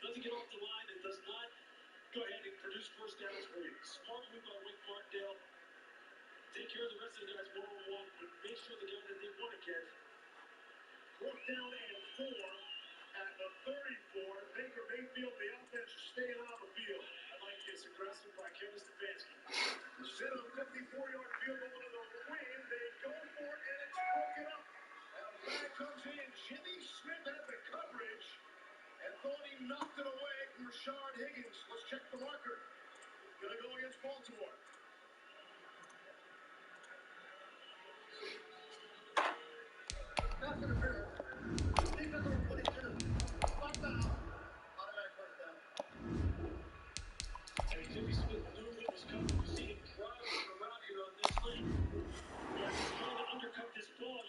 doesn't get off the line and does not go ahead and produce first downs for you. Smart move by Wink Martindale. Take care of the rest of the guys one-on-one, but make sure the guy that they want to get. 4th down and 4 at the 34. Baker Mayfield, the offense is staying on the field. I like this, aggressive by Kevin Stefanski. Instead of a 54-yard field goal to the win, they go for it, and it's broken up. And back comes in. Jimmy Smith had the coverage and thought he knocked it away from Rashard Higgins. Let's check the marker. Gonna go against Baltimore. Pass interference. Defensive play, first down. Automatic first down. And Jimmy Smith knew what was coming. You see him driving around here on this lane. He has to try to undercut this ball.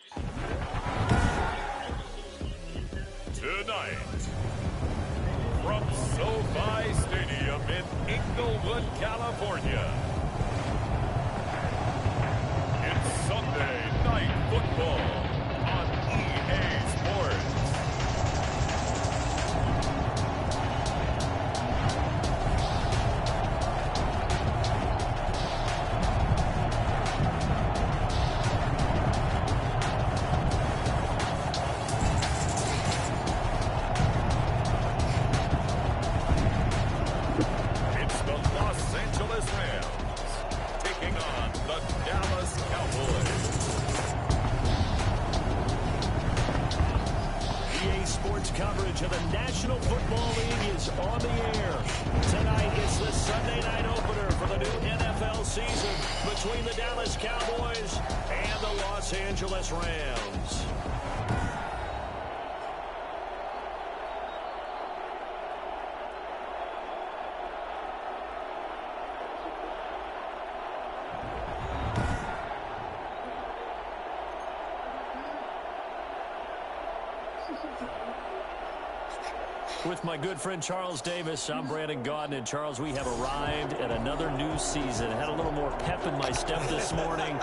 Tonight, from SoFi Stadium in Inglewood, California, it's Sunday Night Football on EA Sports. It's the Los Angeles Rams taking on the Dallas Cowboys. EA Sports coverage of the National Football League is on the air. Tonight is the Sunday night opener for the new NFL season between the Dallas Cowboys and the Los Angeles Rams. With my good friend Charles Davis, I'm Brandon Gaudin. And Charles, we have arrived at another new season. Had a little more pep in my step this morning.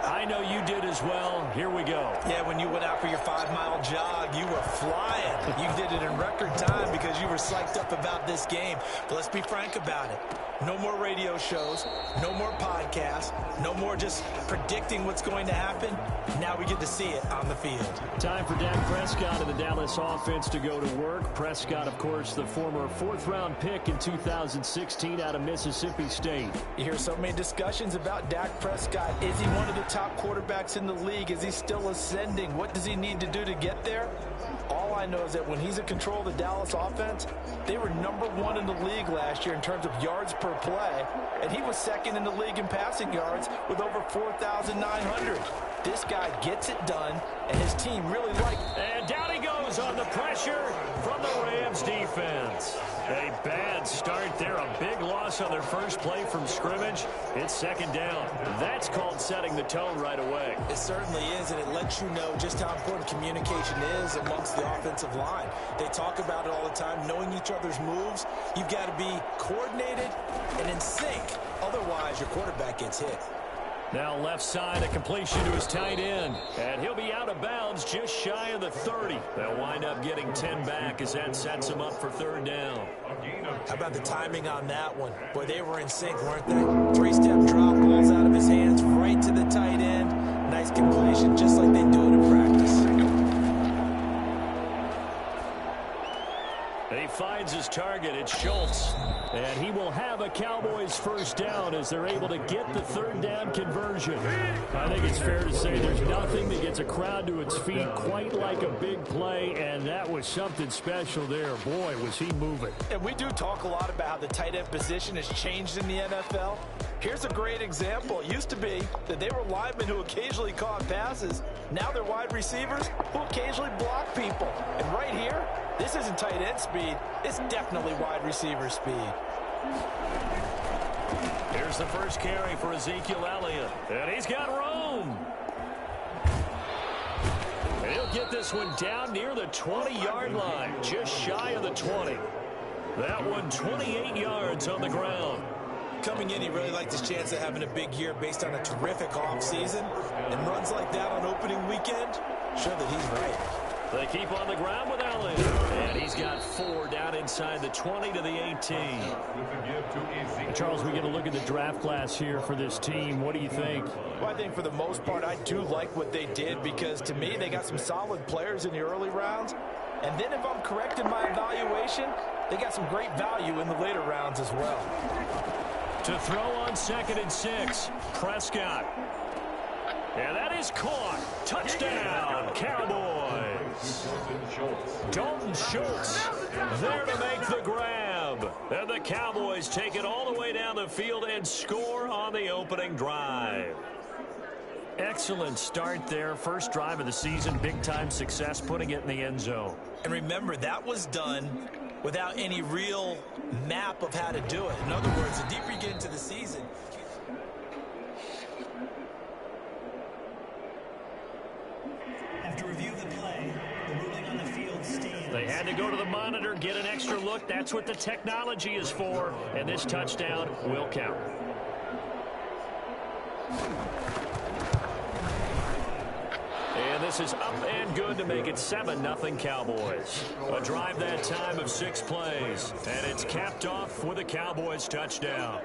I know you did as well. Here we go. Yeah, when you went out for your 5-mile jog, you were flying. You did it in record time because you were psyched up about this game. But let's be frank about it. No more radio shows, no more podcasts, no more just predicting what's going to happen. Now we get to see it on the field. Time for Dak Prescott and the Dallas offense to go to work. Prescott, of course, the former 4th-round pick in 2016 out of Mississippi State. You hear so many discussions about Dak Prescott. Is he one of the top quarterbacks in the league? Is he still ascending? What does he need to do to get there? All I know is that when he's in control of the Dallas offense, they were #1 in the league last year in terms of yards per play, and he was 2nd in the league in passing yards with over 4,900. This guy gets it done, and his team really likes it. And down he goes on the pressure from the Rams defense. A bad start there, a big loss on their first play from scrimmage. It's 2nd down. That's called setting the tone right away. It certainly is, and it lets you know just how important communication is amongst the offensive line. They talk about it all the time, knowing each other's moves. You've got to be coordinated and in sync. Otherwise, your quarterback gets hit. Now left side, a completion to his tight end. And he'll be out of bounds just shy of the 30. They'll wind up getting 10 back as that sets him up for 3rd down. How about the timing on that one? Boy, they were in sync, weren't they? 3-step drop, balls out of his hands, right to the tight end. Nice completion, just like they do it in practice. And he finds his target. It's Schultz. And he will have a Cowboys 1st down as they're able to get the 3rd down conversion. I think it's fair to say there's nothing that gets a crowd to its feet quite like a big play, and that was something special there. Boy, was he moving. And we do talk a lot about how the tight end position has changed in the NFL. Here's a great example. It used to be that they were linemen who occasionally caught passes. Now they're wide receivers who occasionally block people. And right here, this isn't tight end speed. It's definitely wide receiver speed. Here's the first carry for Ezekiel Elliott. And he's got room. And he'll get this one down near the 20-yard line, just shy of the 20. That one 28 yards on the ground. Coming in, he really liked his chance of having a big year based on a terrific offseason. And runs like that on opening weekend, sure that he's right. They keep on the ground with Elliott. And And he's got 4 down inside the 20 to the 18. Charles, we get a look at the draft class here for this team. What do you think? Well, I think for the most part, I do like what they did because, to me, they got some solid players in the early rounds. And then if I'm correct in my evaluation, they got some great value in the later rounds as well. To throw on 2nd and 6, Prescott. And that is caught. Touchdown, Cowboys. Dalton Schultz there to make the grab. And the Cowboys take it all the way down the field and score on the opening drive. Excellent start there. First drive of the season. Big-time success putting it in the end zone. And remember, that was done without any real map of how to do it. In other words, the deeper you get into the season, after review of the play, the ruling on the field stands. They had to go to the monitor, get an extra look. That's what the technology is for. And this touchdown will count. And this is up and good to make it 7-0 Cowboys. A drive that time of 6 plays. And it's capped off with a Cowboys touchdown.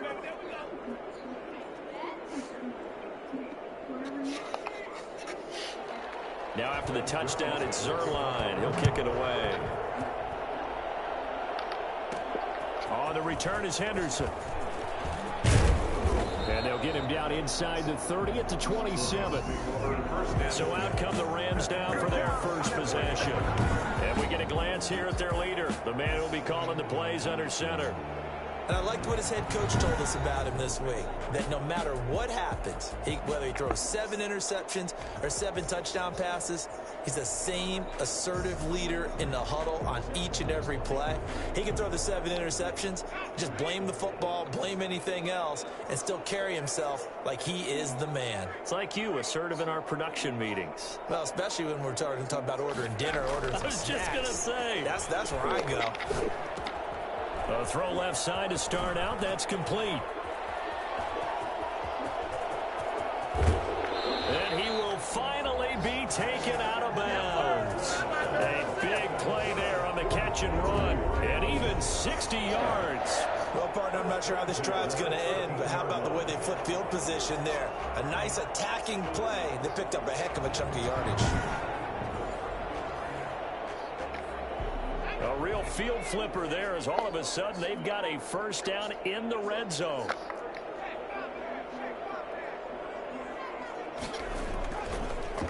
Now after the touchdown, it's Zerline. He'll kick it away. On the return is Henderson. And they'll get him down inside the 30 at the 27. So out come the Rams down for their first possession. And we get a glance here at their leader, the man who will be calling the plays under center. and I liked what his head coach told us about him this week, that no matter what happens, whether he throws 7 interceptions or 7 touchdown passes, he's the same assertive leader in the huddle on each and every play. He can throw the 7 interceptions, just blame the football, blame anything else, and still carry himself like he is the man. It's like you, assertive in our production meetings. Well, especially when we're talking about ordering dinner, ordering some snacks. I was just going to say. That's where I go. A throw left side to start out. That's complete. And he will finally be taken out of bounds. A big play there on the catch and run. And even 60 yards. Well, partner, I'm not sure how this drive's going to end, but how about the way they flip field position there? A nice attacking play. They picked up a heck of a chunk of yardage. A real field flipper there, as all of a sudden they've got a first down in the red zone.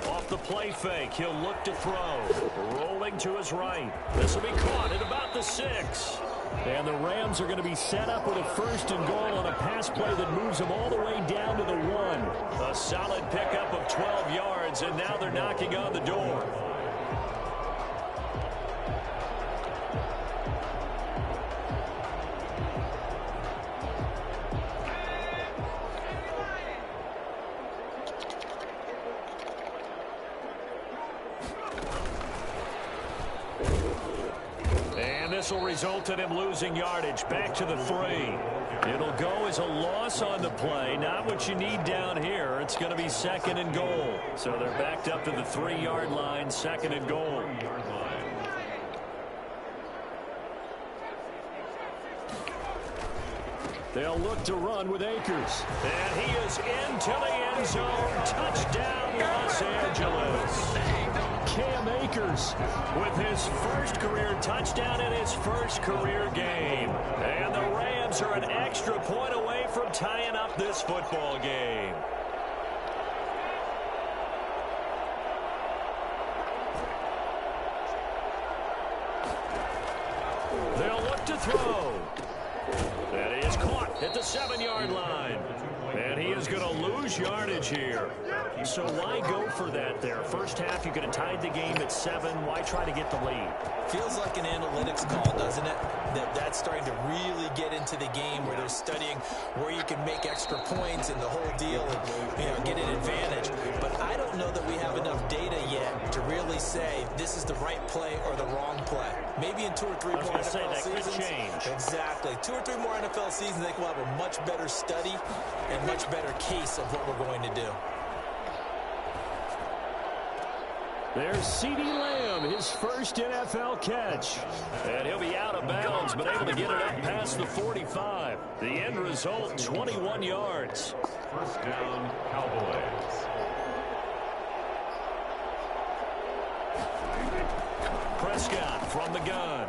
Off the play fake, he'll look to throw. Rolling to his right. This will be caught at about the 6. And the Rams are going to be set up with a first and goal on a pass play that moves them all the way down to the 1. A solid pickup of 12 yards, and now they're knocking on the door. This will result in him losing yardage back to the 3. It'll go as a loss on the play. Not what you need down here. It's going to be 2nd and goal. So they're backed up to the 3-yard line, 2nd and goal. They'll look to run with Akers. And he is into the end zone. Touchdown, Los Angeles. Cam Akers with his first career touchdown in his first career game. And the Rams are an extra point away from tying up this football game. They'll look to throw. And he is caught at the 7-yard line. And he is going to lose yardage here. So why go for that there? First half, you could have tied the game at 7. Why try to get the lead? Feels like an analytics call, doesn't it? That's starting to really get into the game where they're studying where you can make extra points and the whole deal and get an advantage. But I don't know that we have enough data yet to really say this is the right play or the wrong play. Maybe in 2 or 3 more NFL seasons. Could change. Exactly. 2 or 3 more NFL seasons, I think we'll have a much better study and much better case of what we're going to do. There's CeeDee Lamb, his first NFL catch. And he'll be out of bounds, but able to get it up past the 45. The end result, 21 yards. First down, Cowboys. Prescott from the gun.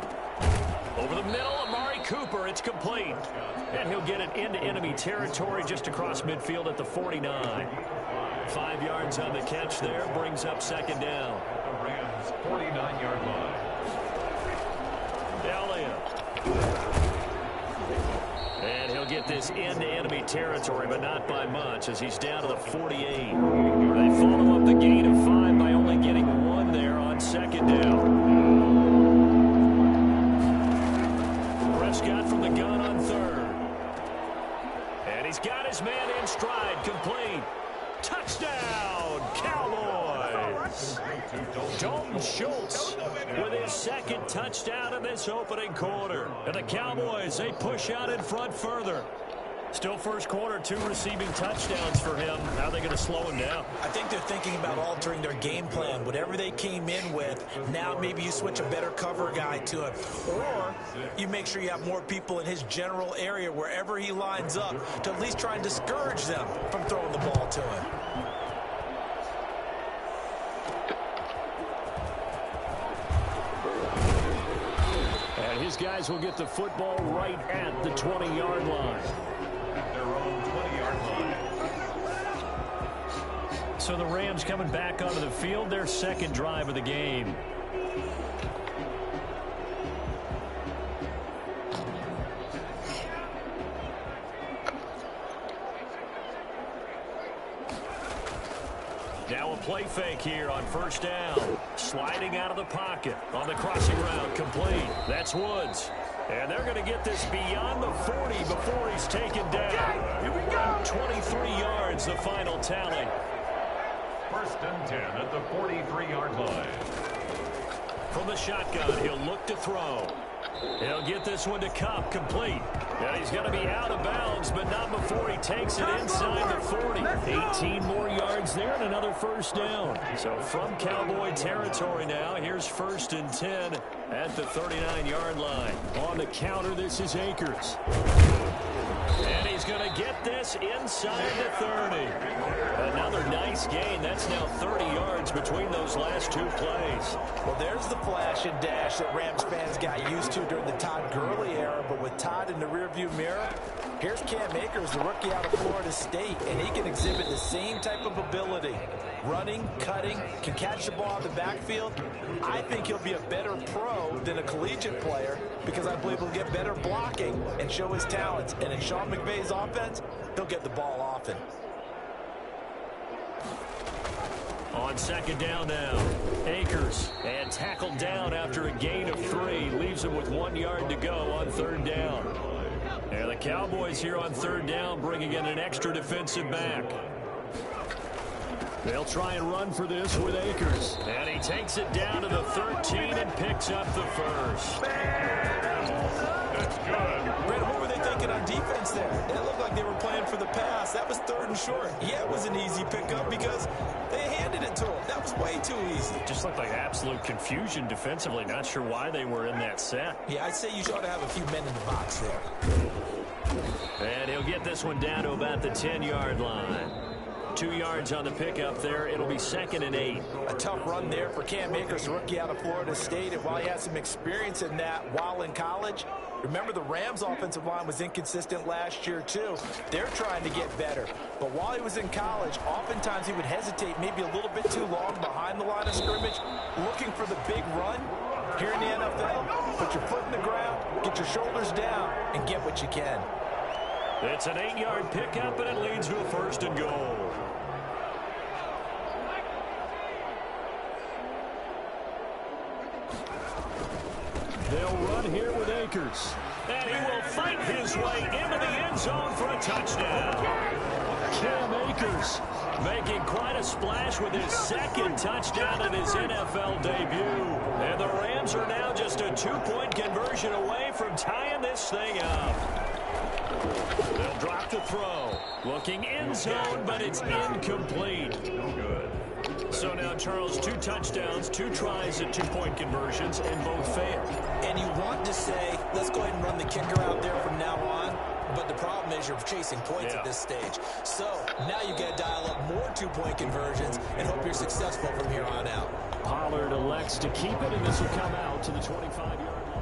Over the middle, Amari Cooper. It's complete. And he'll get it into enemy territory just across midfield at the 49. 5 yards on the catch there. Brings up second down. The Rams' 49-yard line. Elliott. And he'll get this into enemy territory, but not by much as he's down to the 48. They follow up the gain of 5 by only getting 1 there on second down. Prescott from the gun on third. And he's got his man in stride, complete. Touchdown, Cowboys! Dalton Schultz with his second touchdown in this opening quarter. And the Cowboys, they push out in front further. Still first quarter, 2 receiving touchdowns for him. How are they going to slow him down? I think they're thinking about altering their game plan. Whatever they came in with, now maybe you switch a better cover guy to him. Or you make sure you have more people in his general area wherever he lines up to at least try and discourage them from throwing the ball to him. And his guys will get the football right at the 20-yard line. Their own 20-yard line. So the Rams coming back onto the field, their second drive of the game. Now a play fake here on first down. Sliding out of the pocket on the crossing route, complete. That's Woods. And they're going to get this beyond the 40 before he's taken down. Here we go. 23 yards, the final tally. First and 10 at the 43-yard line. From the shotgun, he'll look to throw. He'll get this one to Kupp, complete. And he's going to be out of bounds, but not before he takes it inside the 40. 18 more yards there and another first down. So from Cowboy territory now, here's first and 10 at the 39-yard line. On the counter, this is Akers. And he's going to get this inside the 30. Another nice gain. That's now 30 yards between those last 2 plays. Well, there's the flash and dash that Rams fans got used to during the Todd Gurley era, but with Todd in the rearview mirror, here's Cam Akers, the rookie out of Florida State, and he can exhibit the same type of ability. Running, cutting, can catch the ball in the backfield. I think he'll be a better pro than a collegiate player because I believe he'll get better blocking and show his talents. And in Sean McVay's offense, he'll get the ball often. On second down now, Akers, and tackled down after a gain of 3. Leaves him with 1 yard to go on third down. And the Cowboys here on third down bringing in an extra defensive back. They'll try and run for this with Akers. And he takes it down to the 13 and picks up the first. That's good. Brandon, what were they thinking on defense there? It looked like they were playing for the pass. That was third and short. Yeah, it was an easy pickup because they handed it to him. That was way too easy. Just looked like absolute confusion defensively. Not sure why they were in that set. Yeah, I'd say you ought to have a few men in the box there. And he'll get this one down to about the 10-yard line. 2 yards on the pickup there. It'll be second and 8. A tough run there for Cam Akers, rookie out of Florida State. And while he had some experience in that while in college, remember the Rams' offensive line was inconsistent last year too. They're trying to get better. But while he was in college, oftentimes he would hesitate maybe a little bit too long behind the line of scrimmage, looking for the big run. Here in the NFL, put your foot in the ground, get your shoulders down, and get what you can. It's an 8-yard pickup, and it leads to a first and goal. They'll run here with Akers. And he will fight his way into the end zone for a touchdown. Cam Akers making quite a splash with his second touchdown in his NFL debut. And the Rams are now just a 2-point conversion away from tying this thing up. They'll drop the throw. Looking end zone, but it's incomplete. No good. So now, Charles, 2 touchdowns, 2 tries at 2-point conversions, and both failed. And you want to say, let's go ahead and run the kicker out there from now on. But the problem is you're chasing points at this stage. So now you got to dial up more 2-point conversions and hope you're successful from here on out. Pollard elects to keep it, and this will come out to the 25-yard line.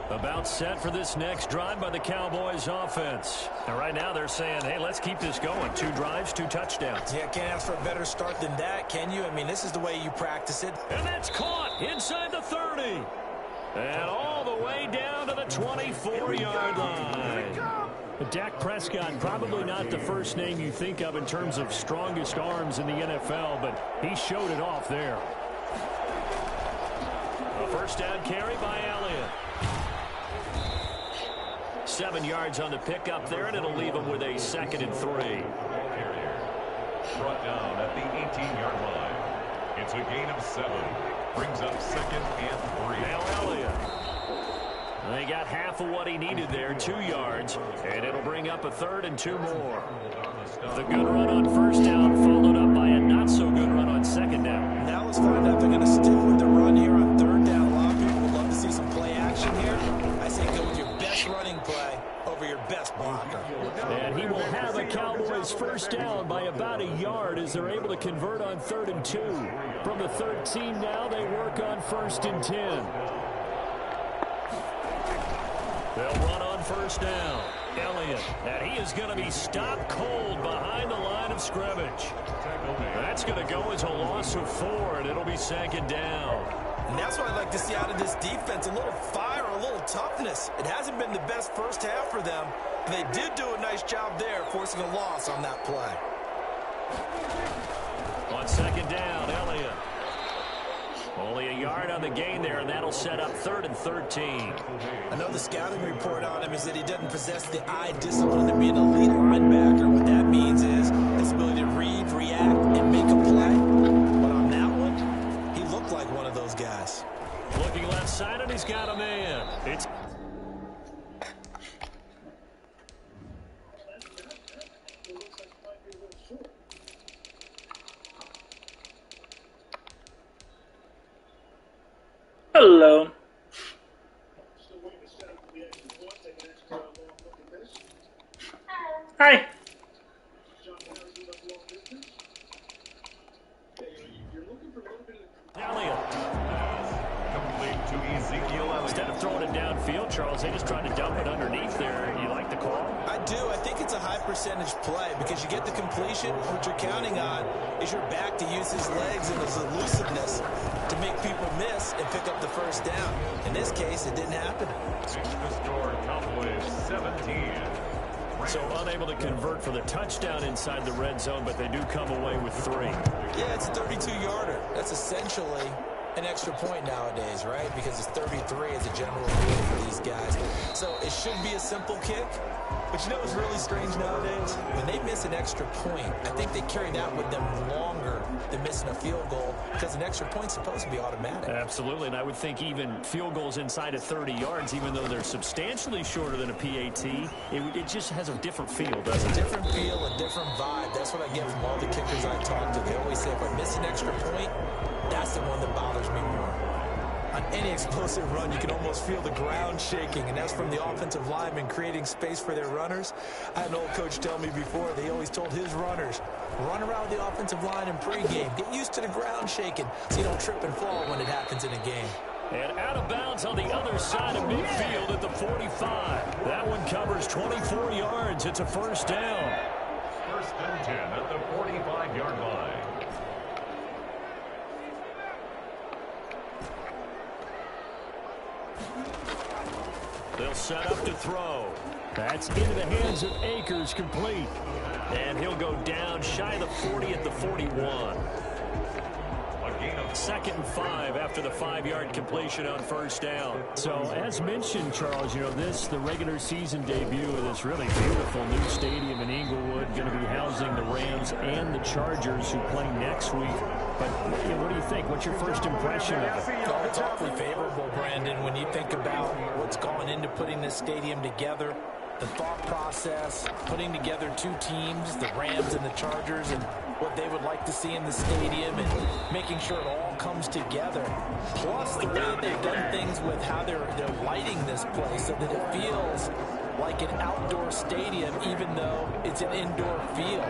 About set for this next drive by the Cowboys offense. And right now they're saying, hey, let's keep this going. 2 drives, 2 touchdowns. Yeah, can't ask for a better start than that, can you? I mean, this is the way you practice it. And that's caught inside the 30. And all the way down to the 24-yard line. Dak Prescott, probably not the first name you think of in terms of strongest arms in the NFL, but he showed it off there. A first down carry by Elliott. 7 yards on the pickup there, and it'll leave him with a 2nd and 3. Brought down at the 18-yard line. It's a gain of 7. Brings up 2nd and 3. Now Elliott. They got half of what he needed there, 2 yards, and it'll bring up a 3rd and 2 more. The good run on first down followed up by a not-so-good run on 2nd down. Now let's find out if they're going to stick with the run here on 3rd down. A lot of people would love to see some play action here. I say go with your best running play over your best blocker. And he will have a Cowboys first down by about a yard as they're able to convert on 3rd and 2. From the 13 now, they work on 1st and 10. They'll run on first down. Elliott, and he is going to be stopped cold behind the line of scrimmage. That's going to go as a loss of 4, and it'll be 2nd down. And that's what I like to see out of this defense, a little fire, a little toughness. It hasn't been the best first half for them, but they did do a nice job there, forcing a loss on that play. On 2nd down, Elliott. Only a yard on the gain there, and that'll set up 3rd and 13. I know the scouting report on him is that he doesn't possess the eye discipline to be an elite linebacker. What that means is his ability to read, react, and make a play. But on that one, he looked like one of those guys. Looking left side, and he's got a man. It's Hello. Hi. Elliott. Complete to Ezekiel Elliott. Instead of throwing it downfield, Charles, they just tried to dump it underneath there. You like the call? I do. I think it's a high percentage play because you get the completion. What you're counting on is your back to use his legs and his elusiveness to make people miss and pick up the first down. In this case, it didn't happen. Extra score, Cowboys 17. So unable to convert for the touchdown inside the red zone, but they do come away with 3. Yeah, it's a 32-yarder. That's essentially an extra point nowadays, right? Because it's 33 as a general rule for these guys. So it should be a simple kick. But you know what's really strange nowadays? When they miss an extra point, I think they carry that with them longer than missing a field goal because an extra point's supposed to be automatic. Absolutely, and I would think even field goals inside of 30 yards, even though they're substantially shorter than a PAT, it just has a different feel, doesn't it? A different feel, a different vibe. That's what I get from all the kickers I talk to. They always say if I miss an extra point, that's the one that bothers me more. On any explosive run, you can almost feel the ground shaking, and that's from the offensive linemen creating space for their runners. I had an old coach tell me before, they always told his runners, run around the offensive line in pregame. Get used to the ground shaking so you don't trip and fall when it happens in a game. And out of bounds on the other side of midfield at the 45. That one covers 24 yards. It's a first down. 1st and 10 at the 45-yard line. They'll set up to throw. That's into the hands of Akers, complete. And he'll go down shy of the 40 at the 41. 2nd and 5 after the 5-yard completion on first down. So, as mentioned, Charles, you know, the regular season debut of this really beautiful new stadium in Inglewood, going to be housing the Rams and the Chargers who play next week. But you know, what do you think? What's your first impression of it? Oh, it's awfully favorable, Brandon, when you think about what's gone into putting this stadium together. The thought process, putting together 2 teams, the Rams and the Chargers, and what they would like to see in the stadium and making sure it all comes together. Plus, the way that they've done things with how they're lighting this place so that it feels like an outdoor stadium, even though it's an indoor field.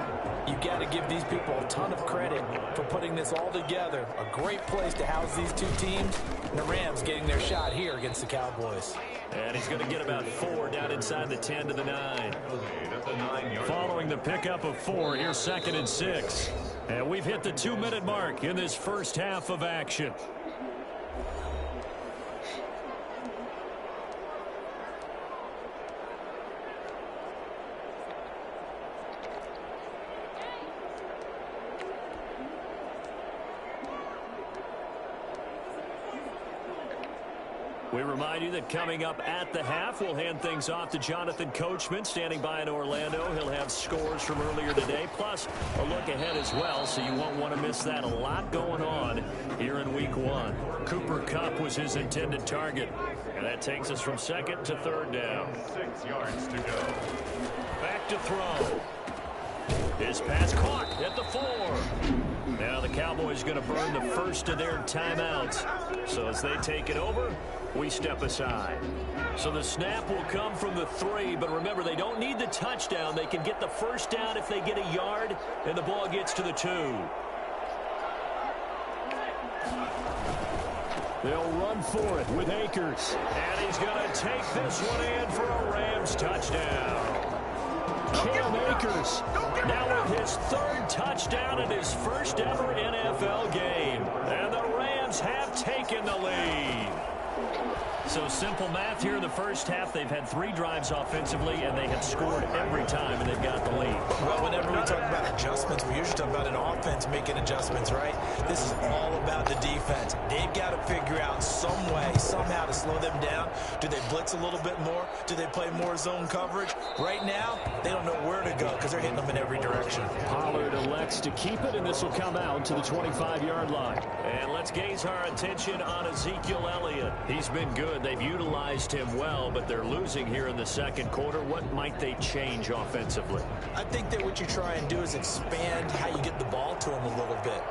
You got to give these people a ton of credit for putting this all together. A great place to house these two teams. And the Rams getting their shot here against the Cowboys. And he's going to get about 4 down inside the 10 to the 9. Following the pickup of 4, here's 2nd and 6. And we've hit the 2-minute mark in this first half of action. We remind you that coming up at the half, we'll hand things off to Jonathan Coachman, standing by in Orlando. He'll have scores from earlier today, plus a look ahead as well, so you won't want to miss that. A lot going on here in Week 1. Cooper Kupp was his intended target, and that takes us from 2nd to 3rd down. 6 yards to go. Back to throw. His pass caught at the 4. Now the Cowboys going to burn the first of their timeouts. So as they take it over, we step aside. So the snap will come from the 3, but remember, they don't need the touchdown. They can get the first down if they get a yard, and the ball gets to the 2. They'll run for it with Akers. And he's going to take this one in for a Rams touchdown. Cam Akers now with his 3rd touchdown in his first ever NFL game. And the Rams have taken the lead. So simple math here in the first half. They've had 3 drives offensively, and they have scored every time, and they've got the lead. Well, whenever we talk about adjustments, we usually talk about an offense making adjustments, right? This is all about the defense. They've got to figure out some way, somehow to slow them down. Do they blitz a little bit more? Do they play more zone coverage? Right now, they don't know where to go because they're hitting them in every direction. Pollard elects to keep it, and this will come out to the 25-yard line. And let's gaze our attention on Ezekiel Elliott. He's been good. They've utilized him well, but they're losing here in the second quarter. What might they change offensively? I think that what you try and do is expand how you get the ball to him a little bit.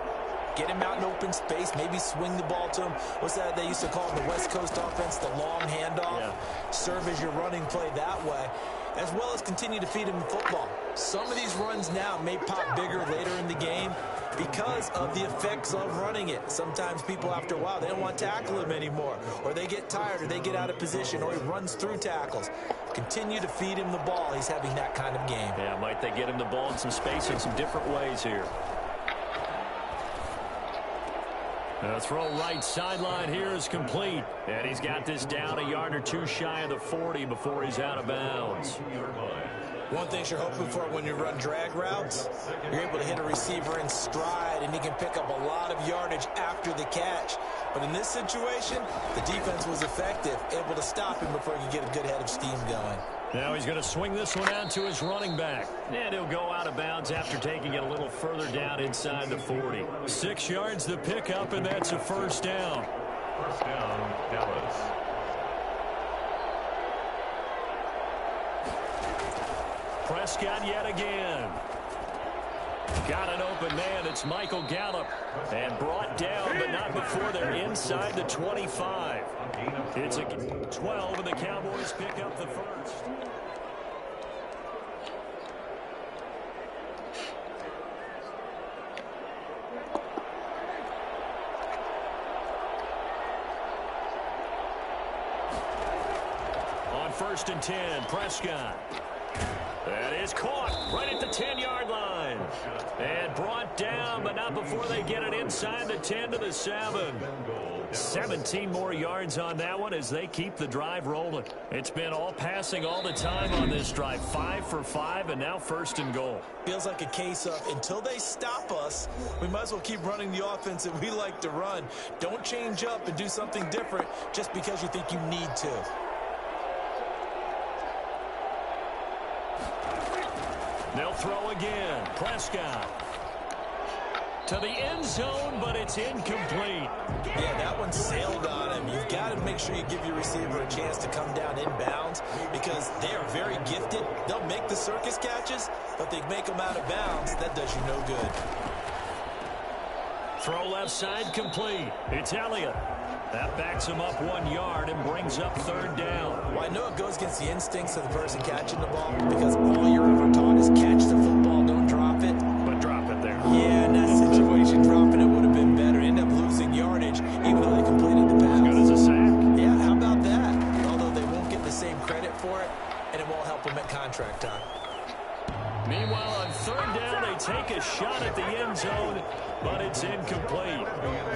Get him out in open space, maybe swing the ball to him. What's that they used to call the West Coast offense, the long handoff? Yeah. Serve as your running play that way, as well as continue to feed him the football. Some of these runs now may pop bigger later in the game because of the effects of running it. Sometimes people, after a while, they don't want to tackle him anymore, or they get tired, or they get out of position, or he runs through tackles. Continue to feed him the ball. He's having that kind of game. Yeah, might they get him the ball in some space in some different ways here. The throw right sideline here is complete. And he's got this down a yard or 2 shy of the 40 before he's out of bounds. One thing you're hoping for when you run drag routes, you're able to hit a receiver in stride, and he can pick up a lot of yardage after the catch. But in this situation, the defense was effective, able to stop him before he could get a good head of steam going. Now he's going to swing this one out to his running back. And he'll go out of bounds after taking it a little further down inside the 40. 6 yards the pickup, and that's a first down. First down, Dallas. Prescott yet again. Got an open man. It's Michael Gallup. And brought down, but not before they're inside the 25. It's a 12, and the Cowboys pick up the first. On 1st and 10, Prescott. That is caught right at the 10-yard line. And brought down, but not before they get it inside the 10 to the 7. 17 more yards on that one as they keep the drive rolling. It's been all passing all the time on this drive. 5 for 5, and now 1st and goal. Feels like a case of until they stop us, we might as well keep running the offense that we like to run. Don't change up and do something different just because you think you need to. They'll throw again. Prescott to the end zone, but it's incomplete. Yeah, that one sailed on him. You've got to make sure you give your receiver a chance to come down inbounds because they are very gifted. They'll make the circus catches, but they make them out of bounds. That does you no good. Throw left side complete. It's Elliott. That backs him up 1 yard and brings up third down. Well, I know it goes against the instincts of the person catching the ball because all you're ever taught is catch the football, don't drop it. But drop it there. Yeah, in that situation, dropping it would have been better. End up losing yardage, even though they completed the pass. Good as a sack. Yeah, how about that? Although they won't get the same credit for it, and it won't help them at contract time. Meanwhile, on third down, they take a shot at the end zone, but it's incomplete.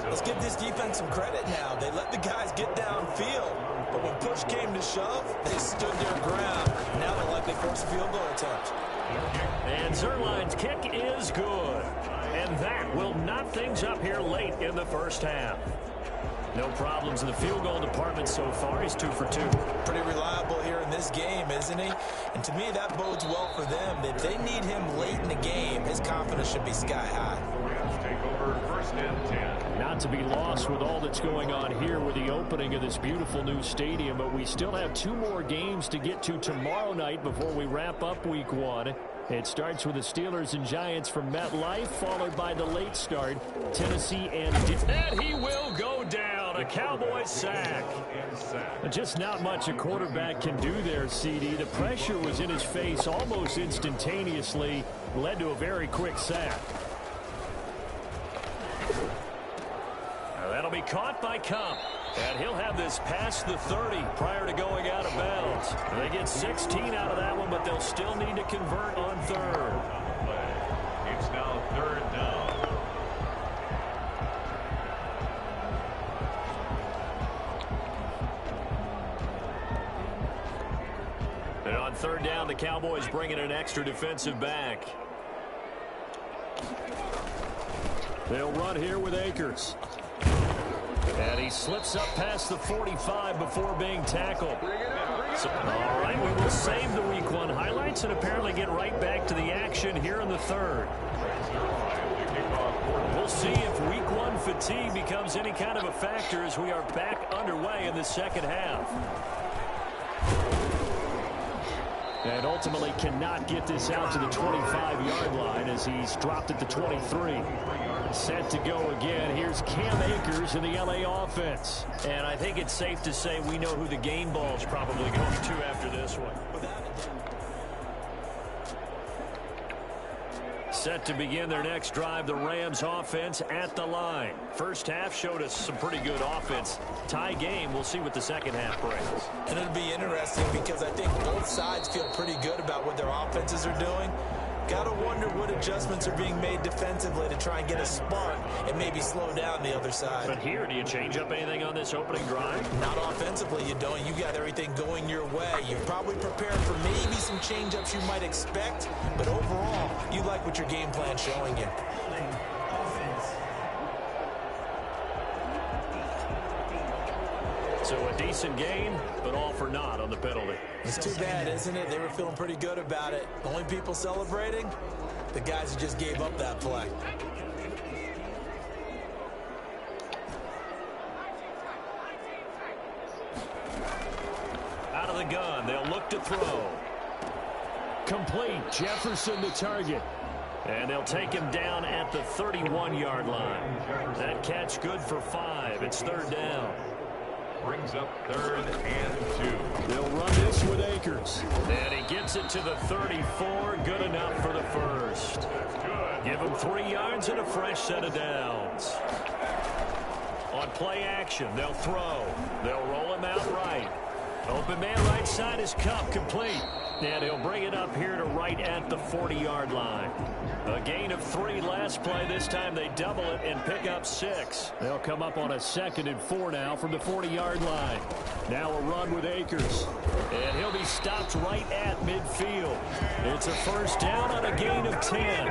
Let's give this defense some credit now. They let the guys get downfield, but when push came to shove, they stood their ground. Now they're likely force a field goal attempt. And Zerline's kick is good. And that will knot things up here late in the first half. No problems in the field goal department so far. He's 2 for 2. Pretty reliable here in this game, isn't he? And to me, that bodes well for them. If they need him late in the game, his confidence should be sky high. Take over first and 10. Not to be lost with all that's going on here with the opening of this beautiful new stadium, but we still have 2 more games to get to tomorrow night before we wrap up week 1. It starts with the Steelers and Giants from MetLife, followed by the late start, Tennessee and he will go down. A Cowboys sack. Just not much a quarterback can do there, CD. The pressure was in his face almost instantaneously, led to a very quick sack. Now that'll be caught by Kump. And he'll have this past the 30 prior to going out of bounds. They get 16 out of that one, but they'll still need to convert on third. It's now third down. And on third down, the Cowboys bring in an extra defensive back. They'll run here with Akers. And he slips up past the 45 before being tackled. So, all right, we will save the week 1 highlights and apparently get right back to the action here in the third. We'll see if week 1 fatigue becomes any kind of a factor as we are back underway in the second half. And ultimately cannot get this out to the 25-yard line as he's dropped at the 23. Set to go again. Here's Cam Akers in the LA offense. And I think it's safe to say we know who the game ball's probably going to after this one. Set to begin their next drive, the Rams offense at the line. First half showed us some pretty good offense. Tie game, we'll see what the second half brings. And it'll be interesting because I think both sides feel pretty good about what their offenses are doing. Gotta wonder what adjustments are being made defensively to try and get a spark and maybe slow down the other side. But here, do you change up anything on this opening drive? Not offensively, you don't. You got everything going your way. You're probably prepared for maybe some change-ups you might expect, but overall, you like what your game plan's showing you. So a decent game, but all for naught on the penalty. It's too bad, isn't it? They were feeling pretty good about it. The only people celebrating, the guys who just gave up that play. Out of the gun, they'll look to throw. Complete, Jefferson the target. And they'll take him down at the 31-yard line. That catch good for 5. It's third down. Brings up third and 2. They'll run this with Akers. And he gets it to the 34. Good enough for the first. Give him 3 yards and a fresh set of downs. On play action, they'll throw. They'll roll him out right. Open man right side is Kupp, complete. And he'll bring it up here to right at the 40-yard line. A gain of 3 last play. This time they double it and pick up 6. They'll come up on a 2nd and 4 now from the 40-yard line. Now a run with Akers. And he'll be stopped right at midfield. It's a first down on a gain of 10.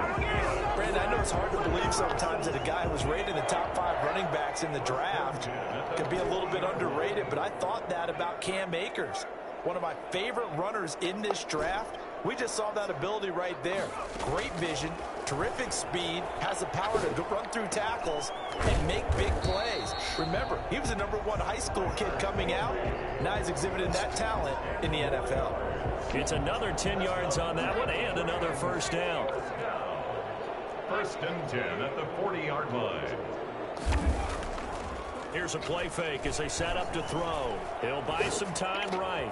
Brandon, I know it's hard to believe sometimes that a guy who was rated in the top 5 running backs in the draft could be a little bit underrated, but I thought that about Cam Akers. One of my favorite runners in this draft. We just saw that ability right there. Great vision, terrific speed, has the power to run through tackles and make big plays. Remember, he was a #1 high school kid coming out. Now he's exhibiting that talent in the NFL. It's another 10 yards on that one and another first down. First and 10 at the 40-yard line. Here's a play fake as they set up to throw. He'll buy some time right.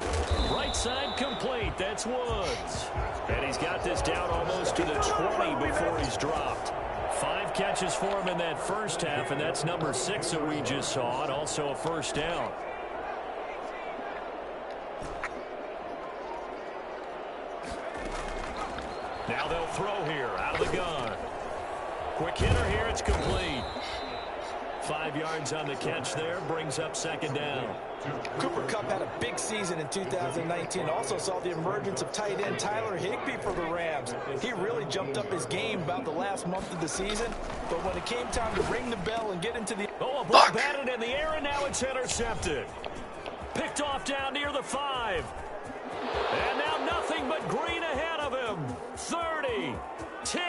Right side complete. That's Woods. And he's got this down almost to the 20 before he's dropped. 5 catches for him in that first half, and that's number 6 that we just saw, and also a first down. Now they'll throw here out of the gun. Quick hitter here. It's complete. 5 yards on the catch there. Brings up second down. Cooper Kupp had a big season in 2019. Also saw the emergence of tight end Tyler Higbee for the Rams. He really jumped up his game about the last month of the season. But when it came time to ring the bell and get into the... Oh, a ball batted in the air, and now it's intercepted. Picked off down near the 5. And now nothing but green ahead of him. 30, 10,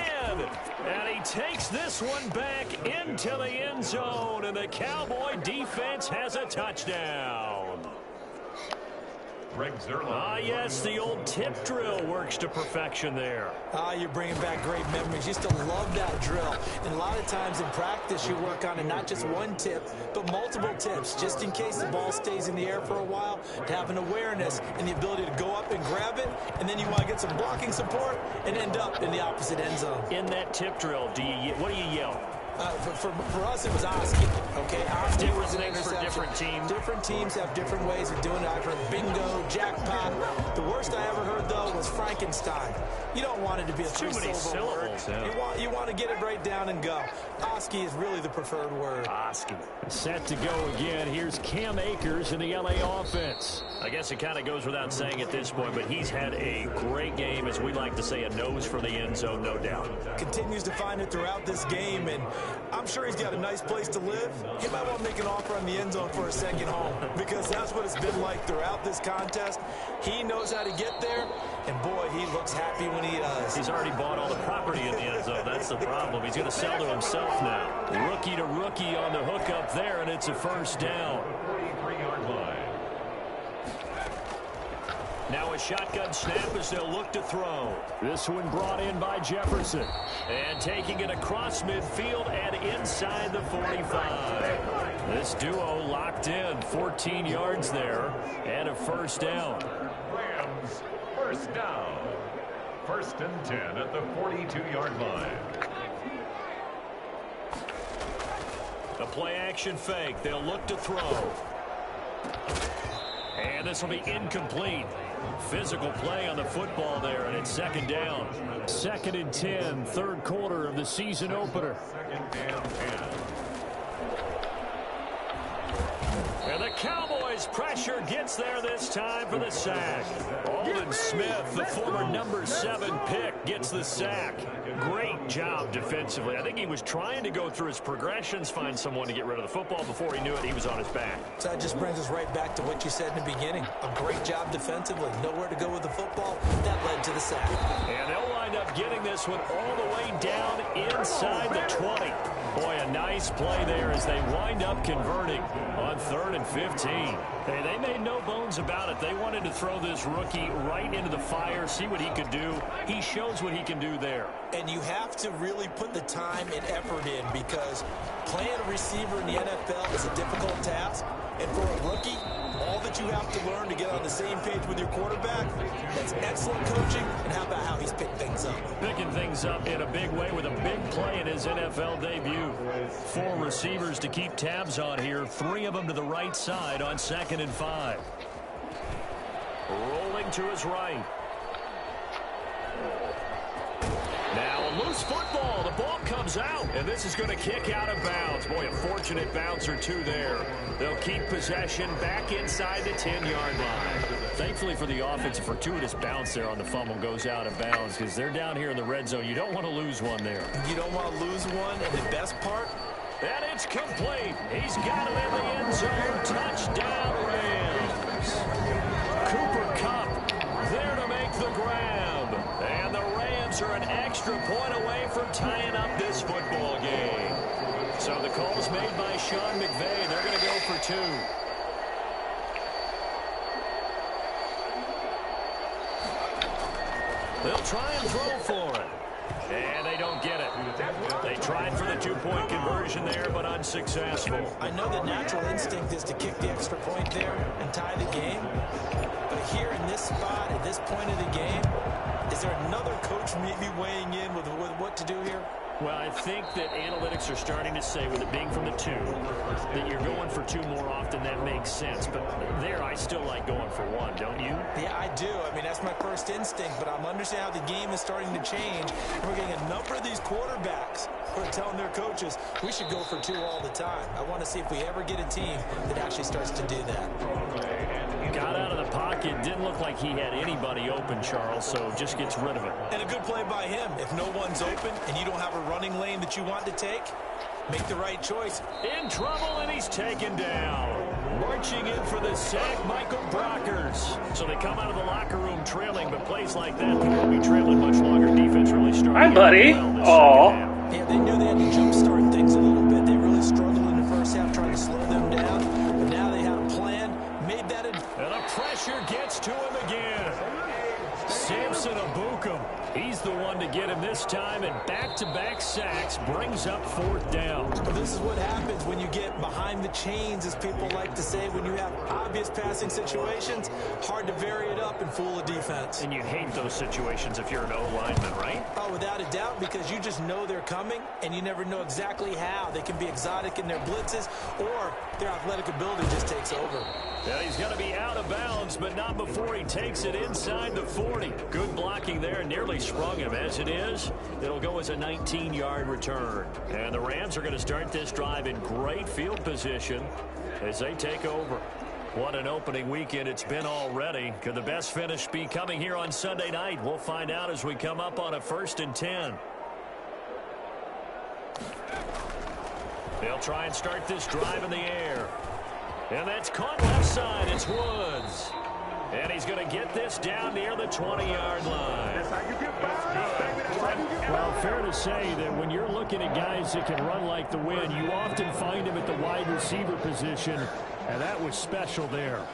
and he takes this one back into the end zone, and the Cowboy defense has a touchdown. Yes, the old tip drill works to perfection there. You're bringing back great memories. Used to love that drill. And a lot of times in practice, you work on it, not just one tip, but multiple tips, just in case the ball stays in the air for a while, to have an awareness and the ability to go up and grab it, and then you want to get some blocking support and end up in the opposite end zone. In that tip drill, what do you yell? For us, it was Oski. Okay, Oski was an things for interception. different teams. Different teams have different ways of doing it. I've heard bingo, jackpot. The worst I ever heard, though, was Frankenstein. You don't want it to be a Too many three-syllable word. syllables. You want to get it right down and go. Oski is really the preferred word. Oski. Set to go again. Here's Cam Akers in the LA offense. I guess it kind of goes without saying at this point, but he's had a great game, as we like to say, a nose for the end zone, no doubt. Continues to find it throughout this game, and I'm sure he's got a nice place to live. He might want to make an offer on the end zone for a second home, because that's what it's been like throughout this contest. He knows how to get there, and boy, he looks happy when he does. He's already bought all the property in the end zone. That's the problem. He's going to sell to himself now. Rookie to rookie on the hook up there, and it's a first down. 43-yard line. Now a shotgun snap as they'll look to throw. This one brought in by Jefferson. And taking it across midfield and inside the 45. This duo locked in. 14 yards there and a first down. Rams, first down. 1st and 10 at the 42-yard line. A play action fake. They'll look to throw. And this will be incomplete. Physical play on the football there, and it's second down. 2nd and 10, 3rd quarter of the season opener. 2nd and 10. And the Cowboys pressure gets there this time for the sack. Aldon Smith, the former number 7 pick, gets the sack. Great job defensively. I think he was trying to go through his progressions, find someone to get rid of the football. Before he knew it, he was on his back. So that just brings us right back to what you said in the beginning. A great job defensively. Nowhere to go with the football. That led to the sack. And they'll wind up getting this one all the way down inside the 20. Boy, a nice play there as they wind up converting on 3rd and 15. Hey, they made no bones about it. They wanted to throw this rookie right into the fire, see what he could do. He shows what he can do there. And you have to really put the time and effort in, because playing a receiver in the NFL is a difficult task. And for a rookie, all that you have to learn to get on the same page with your quarterback, that's excellent coaching. And how about how he's picked things up? Picking things up in a big way with a big play in his NFL debut. 4 receivers to keep tabs on here. 3 of them to the right side on 2nd and 5. Rolling to his right. Now a loose football. The ball comes out, and this is going to kick out of bounds. Boy, a fortunate bounce or two there. They'll keep possession back inside the 10-yard line. Thankfully for the offense, a fortuitous bounce there on the fumble goes out of bounds, because they're down here in the red zone. You don't want to lose one there. You don't want to lose one, and the best part? And it's complete. He's got it in the end zone. Touchdown, Rams. Cooper Kupp there to make the grab. And the Rams are an extra point away from tying up this football game. So the call's made by Sean McVay. They're going to go for 2. They'll try and throw for it. And they don't get it. They tried for the two-point conversion there, but unsuccessful. I know the natural instinct is to kick the extra point there and tie the game. But here in this spot, at this point of the game, is there another coach maybe weighing in with what to do here? Well, I think that analytics are starting to say, with it being from the two, that you're going for two more often. That makes sense. But there, I still like going for one, don't you? Yeah, I do. I mean, that's my first instinct. But I'm understanding how the game is starting to change. And we're getting a number of these quarterbacks who are telling their coaches, we should go for two all the time. I want to see if we ever get a team that actually starts to do that. Got out of the pocket. Didn't look like he had anybody open, Charles, so just gets rid of it. And a good play by him. If no one's open and you don't have a running lane that you want to take, make the right choice. In trouble, and he's taken down. Marching in for the sack, Michael Brockers. So they come out of the locker room trailing, but plays like that, they won't be trailing much longer. Defense really starting. Hi, buddy. Aw. Yeah, they knew they had to jumpstart things a little bit. They really struggled in the first half trying to slow them down. But now they had a plan, made that. And the pressure gets to him again. Samson Abukum. He's the one to get him this time, and back-to-back sacks brings up fourth down. Well, this is what happens when you get behind the chains, as people like to say. When you have obvious passing situations, hard to vary it up and fool a defense. And you hate those situations if you're an O-lineman, right? Oh, without a doubt, because you just know they're coming, and you never know exactly how. They can be exotic in their blitzes, or their athletic ability just takes over. Yeah, he's going to be out of bounds, but not before he takes it inside the 40. Good blocking there, nearly sprung him. As it is, it'll go as a 19-yard return. And the Rams are going to start this drive in great field position as they take over. What an opening weekend it's been already. Could the best finish be coming here on Sunday night? We'll find out as we come up on a 1st and 10. They'll try and start this drive in the air. And that's caught left side. It's Woods. And he's going to get this down near the 20-yard line. Well, fair to say that when you're looking at guys that can run like the wind, you often find him at the wide receiver position, and that was special there.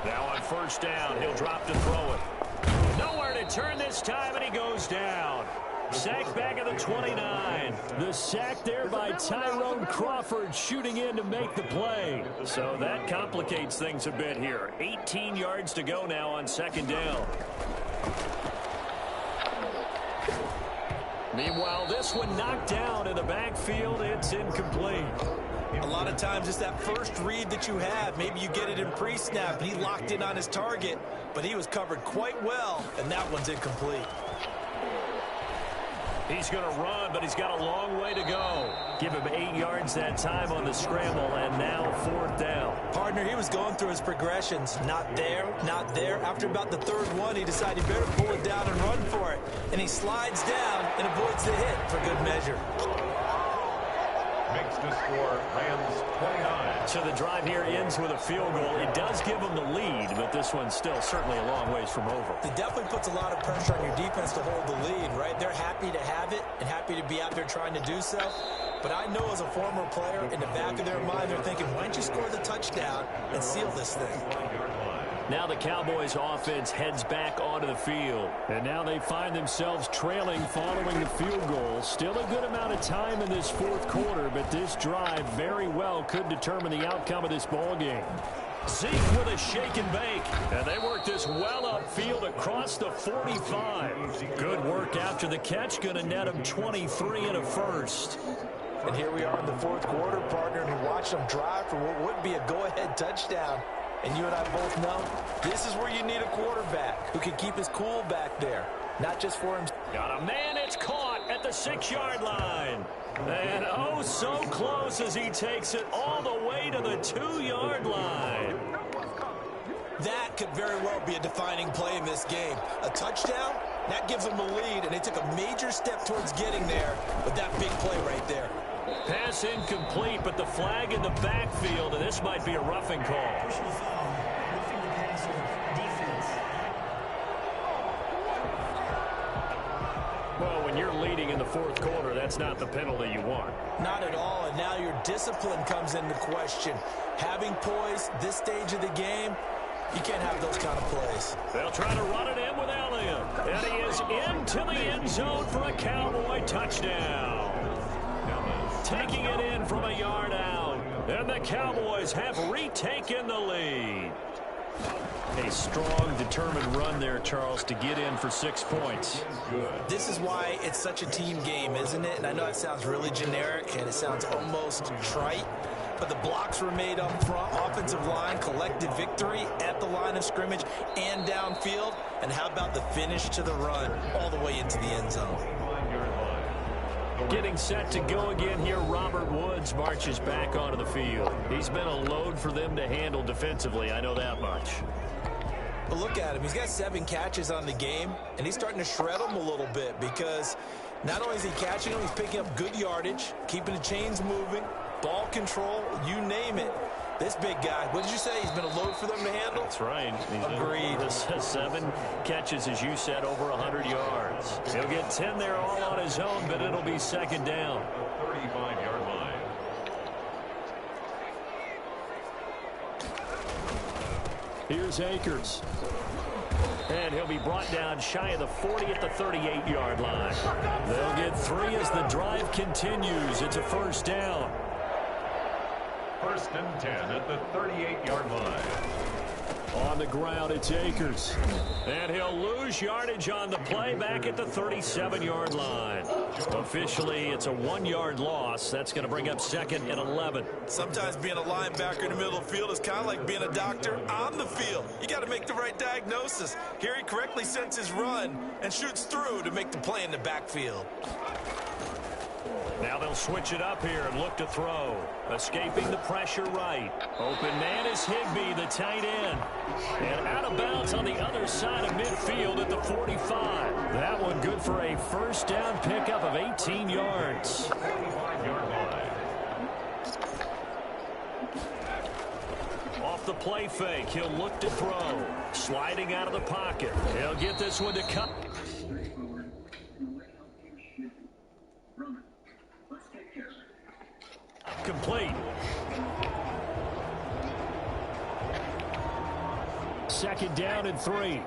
Now on 1st down, he'll drop to throw it. Nowhere to turn this time, and he goes down. Sack back at the 29. The sack there by Tyrone Crawford, shooting in to make the play. So that complicates things a bit here. 18 yards to go now on 2nd down. Meanwhile, this one knocked down in the backfield. It's incomplete. A lot of times it's that first read that you have. Maybe you get it in pre-snap, and he locked in on his target, but he was covered quite well, and that one's incomplete. He's going to run, but he's got a long way to go. Give him 8 yards that time on the scramble, and now 4th down. Partner, he was going through his progressions. Not there, not there. After about the 3rd one, he decided he better pull it down and run for it. And he slides down and avoids the hit for good measure. Makes the score Rams 29. So the drive here ends with a field goal. It does give them the lead, but this one's still certainly a long ways from over. It definitely puts a lot of pressure on your defense to hold the lead, right? They're happy to have it and happy to be out there trying to do so. But I know as a former player, in the back of their mind, they're thinking, why don't you score the touchdown and seal this thing? Now the Cowboys offense heads back onto the field. And now they find themselves trailing following the field goal. Still a good amount of time in this 4th quarter, but this drive very well could determine the outcome of this ball game. Zeke with a shake and bake. And they work this well upfield across the 45. Good work after the catch. Going to net him 23 and a first. And here we are in the 4th quarter, partner, and we watch them drive for what would be a go-ahead touchdown. And you and I both know this is where you need a quarterback who can keep his cool back there. Not just for him. Got a man, it's caught at the 6-yard line. And oh, so close as he takes it all the way to the 2-yard line. That could very well be a defining play in this game. A touchdown, that gives them the lead, and they took a major step towards getting there with that big play right there. Pass incomplete, but the flag in the backfield, and this might be a roughing call. Personal foul, roughing the passer, defense. Well, when you're leading in the 4th quarter, that's not the penalty you want. Not at all, and now your discipline comes into question. Having poise this stage of the game, You can't have those kind of plays. They'll try to run it in with Elliott. And he is into the end zone for a Cowboy touchdown. Taking it in from a yard out. And the Cowboys have retaken the lead. A strong, determined run there, Charles, to get in for 6 points. This is why it's such a team game, isn't it? And I know it sounds really generic and it sounds almost trite, but the blocks were made up front. Offensive line collected victory at the line of scrimmage and downfield. And how about the finish to the run all the way into the end zone? Getting set to go again here, Robert Woods marches back onto the field. He's been a load for them to handle defensively, I know that much. But look at him. He's got 7 catches on the game, and he's starting to shred them a little bit because not only is he catching them, he's picking up good yardage, keeping the chains moving, ball control, you name it. This big guy, what did you say? He's been a load for them to handle? That's right. Agreed. 7 catches, as you said, over 100 yards. He'll get 10 there all on his own, but it'll be second down. 35-yard line. Here's Akers. And he'll be brought down shy of the 40 at the 38-yard line. They'll get 3 as the drive continues. It's a first down. 1st and 10 at the 38-yard line. On the ground, it's Akers. And he'll lose yardage on the play back at the 37-yard line. Officially, it's a 1-yard loss. That's going to bring up 2nd and 11. Sometimes being a linebacker in the middle of the field is kind of like being a doctor on the field. You got to make the right diagnosis. Here he correctly sets his run and shoots through to make the play in the backfield. Now they'll switch it up here and look to throw. Escaping the pressure right. Open man is Higbee, the tight end. And out of bounds on the other side of midfield at the 45. That one good for a first down pickup of 18 yards. 45-yard line. Off the play fake, he'll look to throw. Sliding out of the pocket. He'll get this one to cut. Complete. Second down and 3.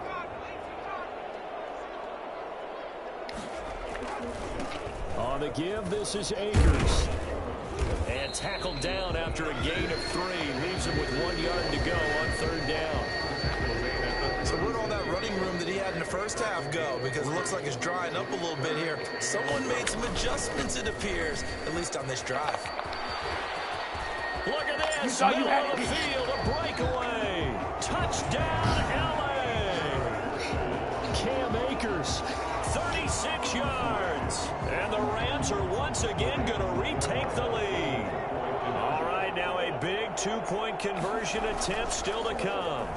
On the give, this is Akers. And tackled down after a gain of 3. Leaves him with 1 yard to go on 3rd down. So where'd all that running room that he had in the first half go? Because it looks like it's drying up a little bit here. Someone made some adjustments, it appears, at least on this drive. Look at this, middle of the field, a breakaway. Touchdown, L.A. Cam Akers, 36 yards. And the Rams are once again going to retake the lead. All right, now a big 2-point conversion attempt still to come.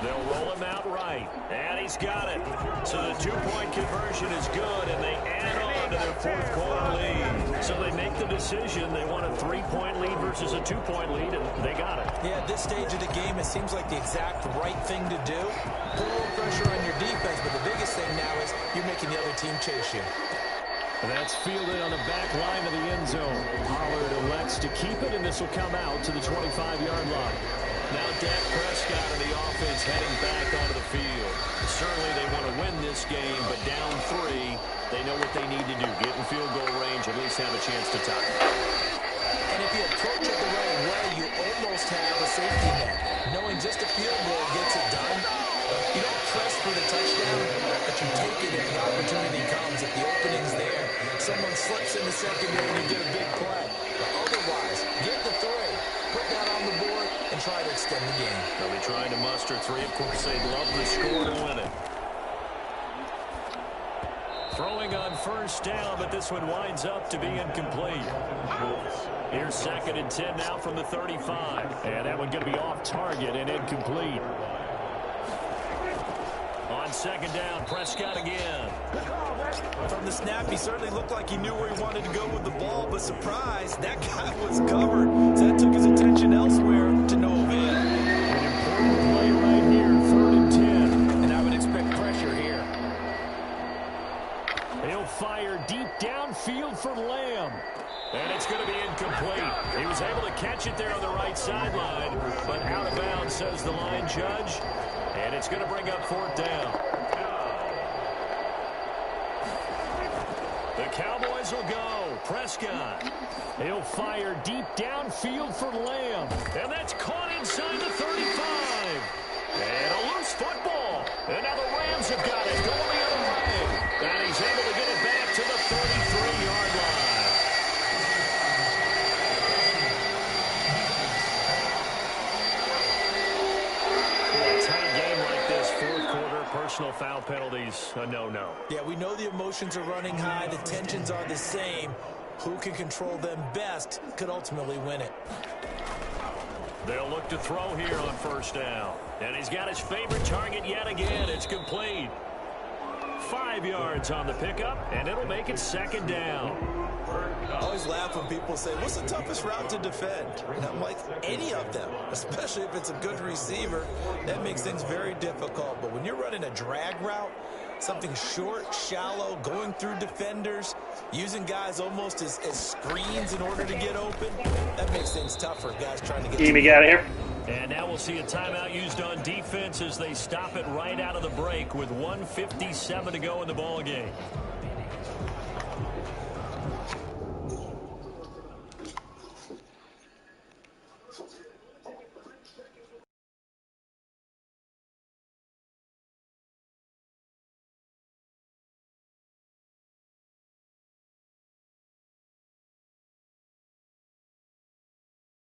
They'll roll him out right, and he's got it. So the 2-point conversion is good, and they add on to their 4th quarter lead. So they make the decision. They want a 3-point lead versus a 2-point lead, and they got it. Yeah, at this stage of the game, it seems like the exact right thing to do. Put a little pressure on your defense, but the biggest thing now is you're making the other team chase you. And that's fielded on the back line of the end zone. Pollard elects to keep it, and this will come out to the 25-yard line. Now Dak Prescott and the offense heading back onto the field. Certainly they want to win this game, but down 3, they know what they need to do. Get in field goal range, at least have a chance to tie. And if you approach it the right way, you almost have a safety net. Knowing just a field goal gets it done. You don't press for the touchdown, but you take it if the opportunity comes. If the opening's there, someone slips in the secondary and you get a big play. But otherwise, get the 3, put that on the board, and try to extend the game. They'll be trying to muster 3. Of course, they'd love the score to win it. Throwing on first down, but this one winds up to be incomplete. Here's 2nd and 10 now from the 35. And that one going to be off target and incomplete. On 2nd down, Prescott again. From the snap, he certainly looked like he knew where he wanted to go with the ball, but surprise, that guy was covered. So that took his attention elsewhere to no avail. An important play right here, 3rd and 10. And I would expect pressure here. He'll fire deep downfield. downfield for Lamb. And it's going to be incomplete. He was able to catch it there on the right sideline, but out of bounds, says the line judge. And it's going to bring up 4th down. The Cowboys will go. Prescott. He'll fire deep downfield for Lamb. And that's caught inside the 35. And a loose football. And now the Rams have got it going the other way. And he's able to get it back to the 33-yard line. In a tight game like this, 4th quarter, personal foul penalties, a no-no. Yeah, we know the emotions are running high. The tensions are the same. Who can control them best could ultimately win it. They'll look to throw here on 1st down. And he's got his favorite target yet again. It's complete. 5 yards on the pickup, and it'll make it 2nd down. I always laugh when people say, what's the toughest route to defend? And I'm like, any of them, especially if it's a good receiver. That makes things very difficult. But when you're running a drag route, something short, shallow, going through defenders, using guys almost as screens in order to get open, that makes things tough for guys trying to get Get me out of here. And now we'll see a timeout used on defense as they stop it right out of the break with 1:57 to go in the ball game.